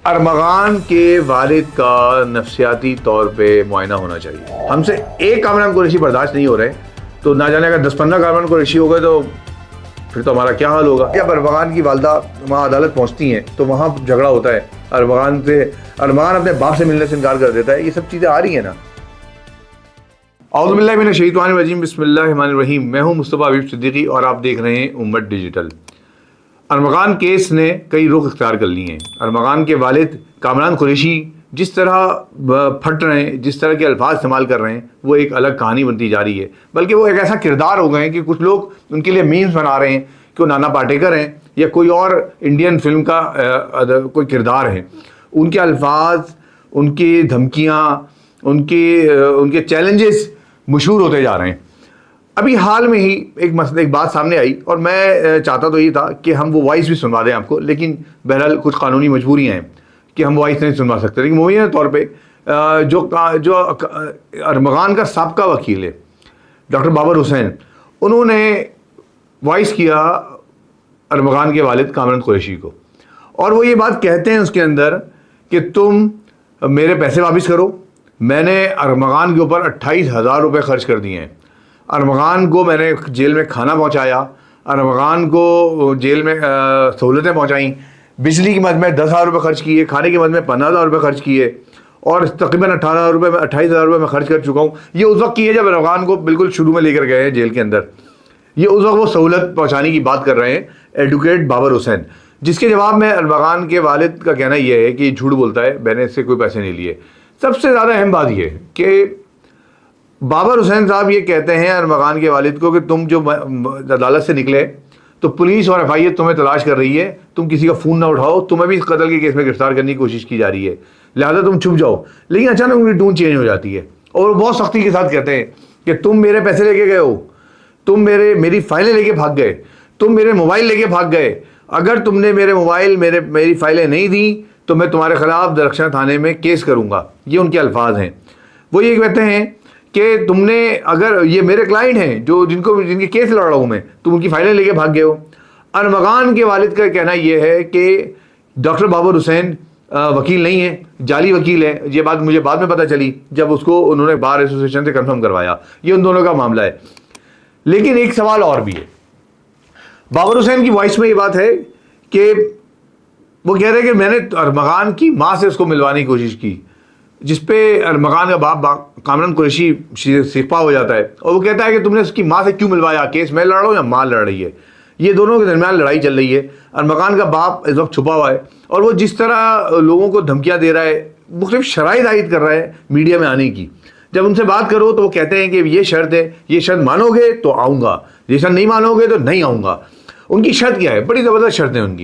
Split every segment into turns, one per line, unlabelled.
ارمغان کے والد کا نفسیاتی طور پہ معائنہ ہونا چاہیے. ہم سے ایک کامران قریشی برداشت نہیں ہو رہے تو نہ جانے اگر 10-15 کامران قریشی ہو گئے تو پھر تو ہمارا کیا حال ہوگا. جب ارمغان کی والدہ وہاں عدالت پہنچتی ہیں تو وہاں جھگڑا ہوتا ہے. ارمغان اپنے باپ سے ملنے سے انکار کر دیتا ہے. یہ سب چیزیں آ رہی ہیں نا. اعوذ باللہ من الشیطان الرجیم، بسم اللہ الرحمن الرحیم. میں ہوں مصطفیٰ حبیب صدیقی اور آپ دیکھ رہے ہیں امت ڈیجیٹل. ارمغان کیس نے کئی رخ اختیار کر لی ہیں. ارمغان کے والد کامران قریشی جس طرح پھٹ رہے ہیں، جس طرح کے الفاظ استعمال کر رہے ہیں، وہ ایک الگ کہانی بنتی جا رہی ہے. بلکہ وہ ایک ایسا کردار ہو گئے ہیں کہ کچھ لوگ ان کے لیے میمز بنا رہے ہیں کہ وہ نانا پاٹیکر ہیں یا کوئی اور انڈین فلم کا کوئی کردار ہے. ان کے الفاظ، ان کی دھمکیاں، ان کے چیلنجز مشہور ہوتے جا رہے ہیں. ابھی حال میں ہی ایک بات سامنے آئی اور میں چاہتا تو یہ تھا کہ ہم وہ وائس بھی سنوا دیں آپ کو، لیکن بہرحال کچھ قانونی مجبوریاں ہیں کہ ہم وائس نہیں سنوا سکتے. لیکن مبینہ طور پہ جو ارمغان کا سابقہ وکیل ہے ڈاکٹر بابر حسین، انہوں نے وائس کیا ارمغان کے والد کامران قریشی کو، اور وہ یہ بات کہتے ہیں اس کے اندر کہ تم میرے پیسے واپس کرو. میں نے ارمغان کے اوپر 28,000 روپے خرچ کر دیے ہیں. ارمغان کو میں نے جیل میں کھانا پہنچایا، ارمغان کو جیل میں سہولتیں پہنچائیں. بجلی کی مد میں 10,000 روپے خرچ کیے، کھانے کی مد میں 15,000 روپے خرچ کیے، اور تقریباً 28,000 روپے میں خرچ کر چکا ہوں. یہ اس وقت کی ہے جب ارمغان کو بالکل شروع میں لے کر گئے ہیں جیل کے اندر. یہ اس وقت وہ سہولت پہنچانے کی بات کر رہے ہیں ایڈوکیٹ بابر حسین، جس کے جواب میں ارمغان کے والد کا کہنا یہ ہے کہ یہ جھوٹ بولتا ہے، میں نے اس سے کوئی پیسے نہیں لیے. سب سے زیادہ اہم بات یہ ہے کہ بابر حسین صاحب یہ کہتے ہیں ارمغان کے والد کو کہ تم جو عدالت سے نکلے تو پولیس اور FIA تمہیں تلاش کر رہی ہے، تم کسی کا فون نہ اٹھاؤ، تمہیں بھی قتل کے کیس میں گرفتار کرنے کی کوشش کی جا رہی ہے، لہذا تم چھپ جاؤ. لیکن اچانک ان کی ٹون چینج ہو جاتی ہے اور وہ بہت سختی کے ساتھ کہتے ہیں کہ تم میرے پیسے لے کے گئے ہو، تم میری فائلیں لے کے بھاگ گئے، تم میرے موبائل لے کے بھاگ گئے. اگر تم نے میرے موبائل میری فائلیں نہیں دیں تو میں تمہارے خلاف درخشاں تھانے میں کیس کروں گا. یہ ان کے الفاظ ہیں. وہ یہ کہتے ہیں کہ تم نے، اگر یہ میرے کلائنٹ ہیں جن کے کیس لڑ رہا ہوں میں، تم ان کی فائلیں لے کے بھاگ گئے ہو. ارمغان کے والد کا کہنا یہ ہے کہ ڈاکٹر بابر حسین وکیل نہیں ہے، جعلی وکیل ہے. یہ بات مجھے بعد میں پتہ چلی جب اس کو انہوں نے بار ایسوسیشن سے کنفرم کروایا. یہ ان دونوں کا معاملہ ہے. لیکن ایک سوال اور بھی ہے. بابر حسین کی وائس میں یہ بات ہے کہ وہ کہہ رہے ہیں کہ میں نے ارمغان کی ماں سے اس کو ملوانے کی کوشش کی، جس پہ ارمغان کا باپ کامران قریشی سیپا ہو جاتا ہے اور وہ کہتا ہے کہ تم نے اس کی ماں سے کیوں ملوایا؟ کیس میں لڑ رہا ہوں یا ماں لڑ رہی ہے؟ یہ دونوں کے درمیان لڑائی چل رہی ہے. ارمغان کا باپ اس وقت چھپا ہوا ہے اور وہ جس طرح لوگوں کو دھمکیاں دے رہا ہے، مختلف شرائط عائد کر رہا ہے میڈیا میں آنے کی. جب ان سے بات کرو تو وہ کہتے ہیں کہ یہ شرط ہے، یہ شرط مانو گے تو آؤں گا، یہ شرط نہیں مانو گے تو نہیں آؤں گا. ان کی شرط کیا ہے؟ بڑی زبردست شرط ہے ان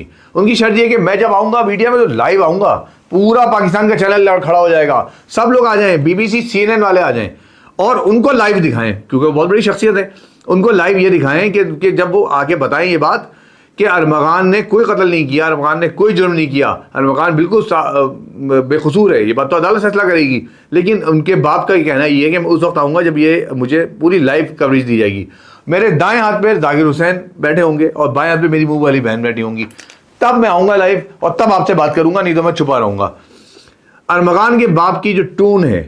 کی شرط یہ ہے کہ میں جب آؤں گا میڈیا میں تو لائیو آؤں گا، پورا پاکستان کا چینل کھڑا ہو جائے گا، سب لوگ آ جائیں، BBC CNN والے آ جائیں اور ان کو لائیو دکھائیں، کیونکہ وہ بہت بڑی شخصیت ہے. ان کو لائیو یہ دکھائیں کہ جب وہ آ کے بتائیں یہ بات کہ ارمغان نے کوئی قتل نہیں کیا، ارمغان نے کوئی جرم نہیں کیا، ارمغان بالکل بے قصور ہے. یہ بات تو عدالت فیصلہ کرے گی، لیکن ان کے باپ کا یہ کہنا یہ ہے کہ میں اس وقت آؤں گا جب یہ مجھے پوری لائیو کوریج دی جائے گی. میرے دائیں ہاتھ پہ ذاکر حسین بیٹھے ہوں گے اور بائیں ہاتھ پہ میری منہ والی بہن بیٹھی ہوں گی، تب میں آؤں گا لائیو اور تب آپ سے بات کروں گا، نہیں تو میں چھپا رہوں گا. ارمغان کے باپ کی جو ٹون ہے،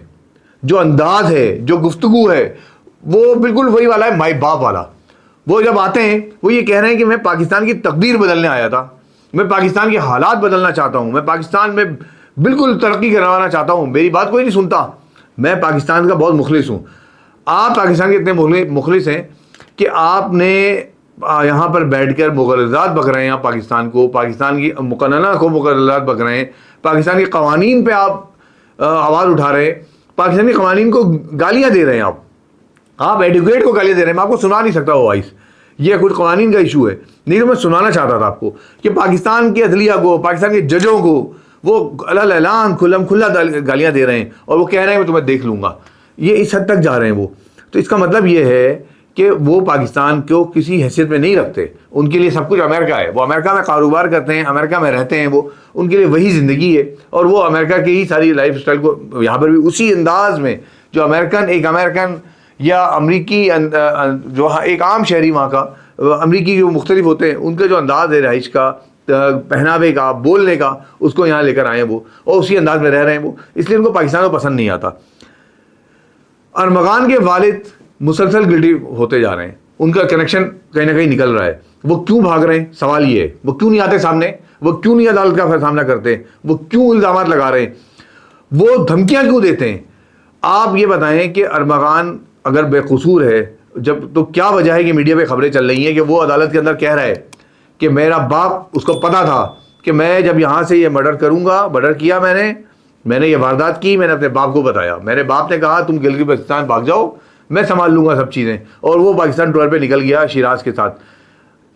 جو انداز ہے، جو گفتگو ہے، وہ بالکل وہی والا ہے، مائی باپ والا. وہ جب آتے ہیں وہ یہ کہہ رہے ہیں کہ میں پاکستان کی تقدیر بدلنے آیا تھا، میں پاکستان کے حالات بدلنا چاہتا ہوں، میں پاکستان میں بالکل ترقی کروانا چاہتا ہوں. میری بات کوئی نہیں سنتا، میں پاکستان کا بہت مخلص ہوں. آپ پاکستان کے اتنے مخلص ہیں کہ آپ نے یہاں پر بیٹھ کر مغرضات بک رہے ہیں، آپ پاکستان کو، پاکستان کی مقننہ کو مغرضات بک رہے ہیں، پاکستان کے قوانین پہ آپ آواز اٹھا رہے ہیں، پاکستانی قوانین کو گالیاں دے رہے ہیں. آپ ایڈوکیٹ کو گالیاں دے رہے ہیں. میں آپ کو سنا نہیں سکتا وہ وائس، یہ کچھ قوانین کا ایشو ہے، نہیں تو میں سنانا چاہتا تھا آپ کو کہ پاکستان کی عدلیہ کو، پاکستان کے ججوں کو وہ اعلان کھلا گالیاں دے رہے ہیں اور وہ کہہ رہے ہیں میں تمہیں دیکھ لوں گا. یہ اس حد تک جا رہے ہیں وہ. تو اس کا مطلب یہ ہے کہ وہ پاکستان کو کسی حیثیت میں نہیں رکھتے. ان کے لیے سب کچھ امریکہ ہے، وہ امریکہ میں کاروبار کرتے ہیں، امریکہ میں رہتے ہیں، وہ ان کے لیے وہی زندگی ہے اور وہ امریکہ کی ہی ساری لائف اسٹائل کو یہاں پر بھی اسی انداز میں جو امریکن یا امریکی جو ایک عام شہری وہاں کا، امریکی جو مختلف ہوتے ہیں ان کا جو انداز ہے رہائش کا، پہناوے کا, بولنے کا, اس کو یہاں لے کر آئے ہیں وہ, اور اسی انداز میں رہ رہے ہیں وہ, اس لیے ان کو پاکستان کو پسند نہیں آتا. ارمغان کے والد مسلسل گلٹی ہوتے جا رہے ہیں, ان کا کنیکشن کہیں نہ کہیں نکل رہا ہے. وہ کیوں بھاگ رہے ہیں, سوال یہ ہے. وہ کیوں نہیں آتے سامنے, وہ کیوں نہیں عدالت کا سامنا کرتے, وہ کیوں الزامات لگا رہے ہیں, وہ دھمکیاں کیوں دیتے ہیں. آپ یہ بتائیں کہ ارمغان اگر بے قصور ہے جب, تو کیا وجہ ہے کہ میڈیا پہ خبریں چل رہی ہیں کہ وہ عدالت کے اندر کہہ رہا ہے کہ میرا باپ, اس کو پتا تھا کہ میں جب یہاں سے یہ مرڈر کروں گا, مرڈر کیا میں نے یہ واردات کی, میں نے اپنے باپ کو بتایا, میرے باپ نے کہا تم گلگت بلتستان بھاگ جاؤ, میں سنبھال لوں گا سب چیزیں, اور وہ پاکستان ٹور پہ نکل گیا شیراز کے ساتھ.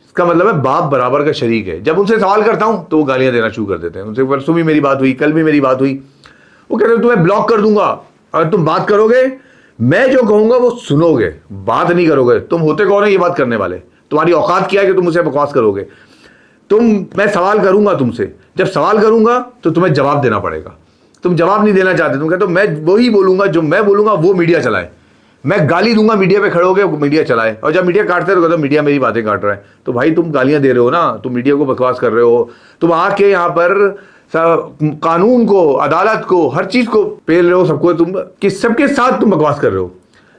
اس کا مطلب ہے باپ برابر کا شریک ہے. جب ان سے سوال کرتا ہوں تو وہ گالیاں دینا شروع کر دیتے ہیں. ان سے پرسوں بھی میری بات ہوئی, کل بھی میری بات ہوئی. وہ کہتے ہیں تمہیں بلاک کر دوں گا اگر تم بات کرو گے, میں جو کہوں گا وہ سنو گے, بات نہیں کرو گے. تم ہوتے کون ہے یہ بات کرنے والے, تمہاری اوقات کیا ہے کہ تم مجھ سے بکواس کرو گے. میں سوال کروں گا تم سے, جب سوال کروں گا تو تمہیں جواب دینا پڑے گا. تم جواب نہیں دینا چاہتے, تم کہتے ہو میں وہی بولوں گا جو میں بولوں گا وہ میڈیا چلائے, میں گالی دوں گا میڈیا پہ کھڑے ہو کے میڈیا چلائے, اور جب میڈیا کاٹتے رہو تو میڈیا میری باتیں کاٹ رہا ہے. تو بھائی تم گالیاں دے رہے ہو نا, تم میڈیا کو بکواس کر رہے ہو, تم آ کے یہاں پر قانون کو, عدالت کو, ہر چیز کو پیل رہے ہو, سب کو تم سب کے ساتھ تم بکواس کر رہے ہو.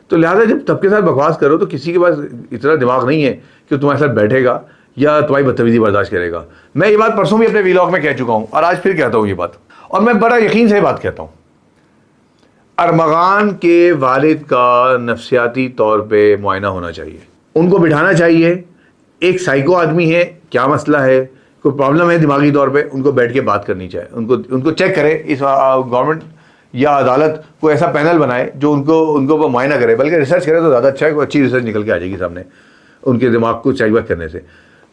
تو لہٰذا جب سب کے ساتھ بکواس کرو تو کسی کے پاس اتنا دماغ نہیں ہے کہ تمہارے ساتھ بیٹھے گا یا تمہاری بدتمیزی برداشت کرے گا. میں یہ بات پرسوں بھی اپنے ویلاگ میں کہہ چکا ہوں اور آج پھر کہتا ہوں یہ بات, اور میں بڑا یقین سے یہ بات کہتا ہوں. ارمغان کے والد کا نفسیاتی طور پہ معائنہ ہونا چاہیے, ان کو بٹھانا چاہیے. ایک سائیکو آدمی ہے, کیا مسئلہ ہے, کوئی پرابلم ہے دماغی طور پہ, ان کو بیٹھ کے بات کرنی چاہیے. ان کو چیک کرے, اس گورنمنٹ یا عدالت کو ایسا پینل بنائے جو ان کو معائنہ کرے, بلکہ ریسرچ کرے تو زیادہ اچھا ہے, کوئی اچھی ریسرچ نکل کے آ جائے گی سامنے ان کے دماغ کو چیک بیک کرنے سے.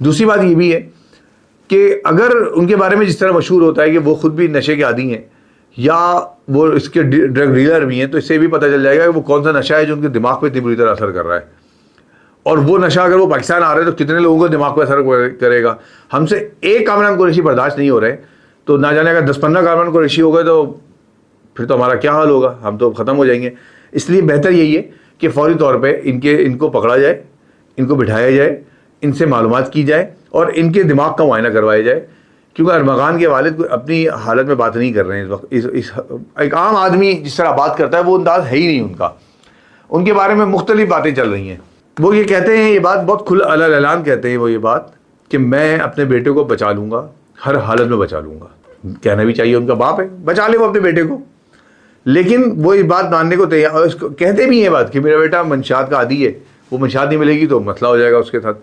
دوسری بات یہ بھی ہے کہ اگر ان کے بارے میں جس طرح مشہور ہوتا ہے کہ وہ خود بھی نشے کے عادی ہیں یا وہ اس کے ڈرگ ڈیلر بھی ہیں, تو اس سے بھی پتہ چل جائے گا کہ وہ کون سا نشہ ہے جو ان کے دماغ پہ اتنی بری طرح اثر کر رہا ہے. اور وہ نشہ اگر وہ پاکستان آ رہے ہیں تو کتنے لوگوں کو دماغ پہ اثر کرے گا. ہم سے ایک کامران قریشی برداشت نہیں ہو رہے, تو نہ جانے اگر 10-15 کامران قریشی ہو گئے تو پھر تو ہمارا کیا حال ہوگا, ہم تو ختم ہو جائیں گے. اس لیے بہتر یہی ہے کہ فوری طور پہ ان کو پکڑا جائے, ان کو بٹھایا جائے, ان سے معلومات کی جائے اور ان کے دماغ کا معائنہ کروایا جائے. کیونکہ ارمغان کے والد اپنی حالت میں بات نہیں کر رہے ہیں اس وقت. ایک عام آدمی جس طرح بات کرتا ہے وہ انداز ہے ہی نہیں ان کا. ان کے بارے میں مختلف باتیں چل رہی ہیں. وہ یہ کہتے ہیں, یہ بات بہت کھلا اعلان کہتے ہیں وہ یہ بات کہ میں اپنے بیٹے کو بچا لوں گا, ہر حالت میں بچا لوں گا. کہنا بھی چاہیے, ان کا باپ ہے, بچا لے وہ اپنے بیٹے کو. لیکن وہ یہ بات ماننے کو تیار, اور کہتے بھی یہ بات کہ میرا بیٹا منشیات کا عادی ہے, وہ منشیات نہیں ملے گی تو مسئلہ ہو جائے گا اس کے ساتھ.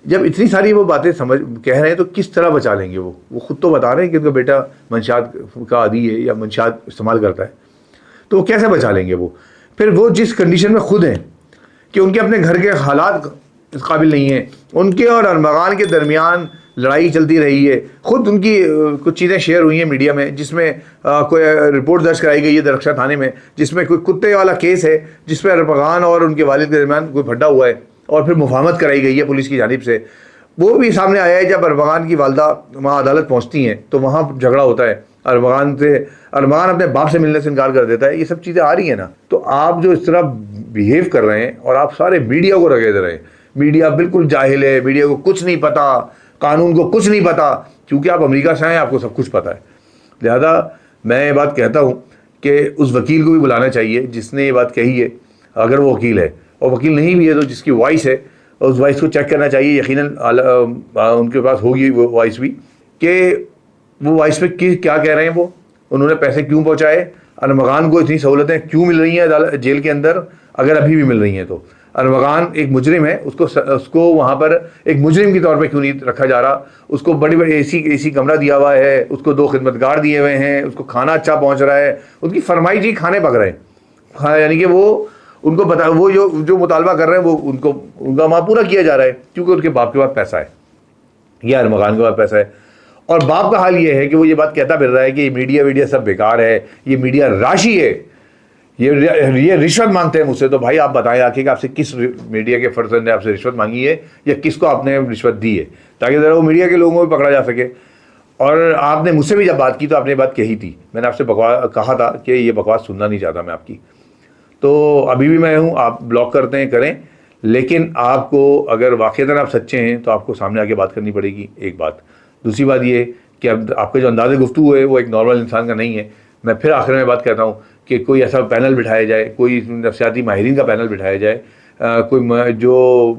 جب اتنی ساری وہ باتیں کہہ رہے ہیں تو کس طرح بچا لیں گے وہ خود تو بتا رہے ہیں کہ ان کا بیٹا منشیات کا عادی ہے یا منشیات استعمال کرتا ہے, تو وہ کیسے بچا لیں گے وہ. پھر وہ جس کنڈیشن میں خود ہیں کہ ان کے اپنے گھر کے حالات اس قابل نہیں ہیں, ان کے اور ارمغان کے درمیان لڑائی چلتی رہی ہے. خود ان کی کچھ چیزیں شیئر ہوئی ہیں میڈیا میں جس میں کوئی رپورٹ درج کرائی گئی ہے درخشہ تھانے میں, جس میں کوئی کتے والا کیس ہے جس پہ ارمغان اور ان کے والد کے درمیان کوئی پھڈا ہوا ہے اور پھر مفاہمت کرائی گئی ہے پولیس کی جانب سے. وہ بھی سامنے آیا ہے. جب ارمغان کی والدہ وہاں عدالت پہنچتی ہیں تو وہاں جھگڑا ہوتا ہے, ارمغان اپنے باپ سے ملنے سے انکار کر دیتا ہے. یہ سب چیزیں آ رہی ہیں نا. تو آپ جو اس طرح بیہیو کر رہے ہیں اور آپ سارے میڈیا کو رگے دے رہے ہیں, میڈیا بالکل جاہل ہے, میڈیا کو کچھ نہیں پتا, قانون کو کچھ نہیں پتا, کیونکہ آپ امریکہ سے آئے ہیں, آپ کو سب کچھ پتا ہے. لہذا میں یہ بات کہتا ہوں کہ اس وکیل کو بھی بلانا چاہیے جس نے یہ بات کہی ہے, اگر وہ وکیل ہے, اور وکیل نہیں بھی ہے تو جس کی وائس ہے اس وائس کو چیک کرنا چاہیے. یقیناً ان کے پاس ہوگی وہ وائس بھی, کہ وہ وائس پہ کیا کہہ رہے ہیں, وہ انہوں نے پیسے کیوں پہنچائے, ارمغان کو اتنی سہولتیں کیوں مل رہی ہیں جیل کے اندر, اگر ابھی بھی مل رہی ہیں تو. ارمغان ایک مجرم ہے, اس کو وہاں پر ایک مجرم کے طور پہ کیوں نہیں رکھا جا رہا. اس کو بڑی اے سی کمرہ دیا ہوا ہے, اس کو 2 خدمتگار دیے ہوئے ہیں, اس کو کھانا اچھا پہنچ رہا ہے, ان کی فرمائش ہی کھانے پک رہے ہیں, یعنی کہ وہ ان کو بتا, وہ جو مطالبہ کر رہے ہیں وہ ان کا وہاں پورا کیا جا رہا ہے, کیونکہ ان کے باپ کے پاس پیسہ ہے یا ارمغان کے پاس پیسہ ہے. اور باپ کا حال یہ ہے کہ وہ یہ بات کہتا پھر رہا ہے کہ یہ میڈیا سب بیکار ہے, یہ میڈیا راشی ہے, یہ رشوت مانگتے ہیں مجھ سے. تو بھائی آپ بتائیں آ کے کہ آپ سے کس میڈیا کے فرزند نے آپ سے رشوت مانگی ہے یا کس کو آپ نے رشوت دی ہے, تاکہ ذرا وہ میڈیا کے لوگوں کو بھی پکڑا جا سکے. اور آپ نے مجھ سے بھی جب بات کی تو آپ نے بات کہی تھی, میں نے آپ سے کہا تھا کہ یہ بکواس سننا نہیں چاہتا میں آپ کی. تو ابھی بھی میں ہوں, آپ بلاک کرتے ہیں کریں, لیکن آپ کو اگر واقعتاً آپ سچے ہیں تو آپ کو سامنے آ کے بات کرنی پڑے گی. ایک بات دوسری بات یہ کہ اب آپ کا جو انداز گفتگو ہے وہ ایک نارمل انسان کا نہیں ہے. میں پھر آخر میں بات کہتا ہوں کہ کوئی ایسا پینل بٹھایا جائے, کوئی نفسیاتی ماہرین کا پینل بٹھایا جائے, کوئی جو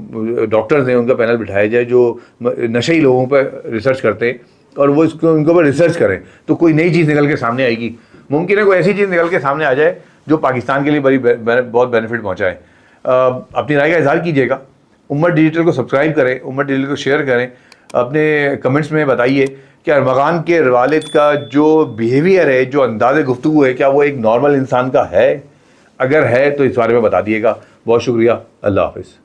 ڈاکٹرز ہیں ان کا پینل بٹھایا جائے جو نشئی لوگوں پہ ریسرچ کرتے ہیں, اور وہ اس کو ان کے اوپر ریسرچ کریں, تو کوئی نئی چیز نکل کے سامنے آئے گی. ممکن ہے کوئی ایسی چیز نکل کے سامنے آ جائے جو پاکستان کے لیے بہت بینیفٹ پہنچائے. اپنی رائے کا اظہار کیجیے گا. امت ڈیجیٹل کو سبسکرائب کریں, امت ڈیجیٹل کو شیئر کریں, اپنے کمنٹس میں بتائیے کہ ارمغان کے والد کا جو بیہیویئر ہے, جو انداز گفتگو ہے, کیا وہ ایک نارمل انسان کا ہے؟ اگر ہے تو اس بارے میں بتا دیے گا. بہت شکریہ. اللہ حافظ.